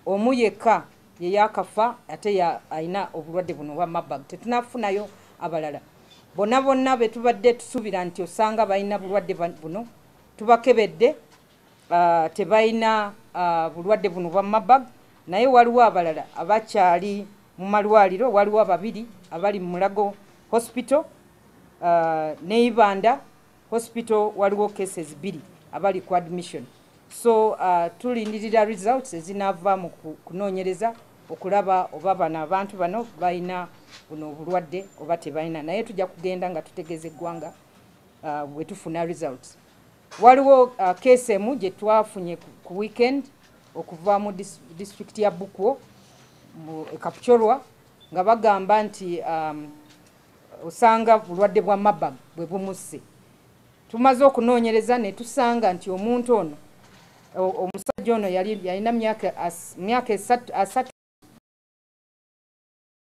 omu yekka ye yakafa ate aina obulwadde buno bwa Marburg. Tetunafunayo abalala. Bonna betubadde tusubira nti osanga balina bulwadde buno tubakebedde tebalina bulwadde buno bwa Marburg, naye waliwo abalala abakyali mu malwaliro. Waliwo babiri abali mu Mulago Hospital ne Ibanda Hospital, waliwo cases 2 abali ku admission. So tulindirira results ezinava mu kunoonyereza okulaba oba bano abantu bano balina buno bulwadde oba tebalina, naye tujja kugenda nga tutegeeza eggwanga bwe tufuna results. Waliwo case emu gye twafunye ku weekend okuva mu district ya Bukwo mu Kapchorwa nga bagamba nti osanga bulwadde bwa Marburg bwe bumusse. Tumaze okunoonyereza ne tusanga nti omuntu ono omusajja ono yalina myaka 3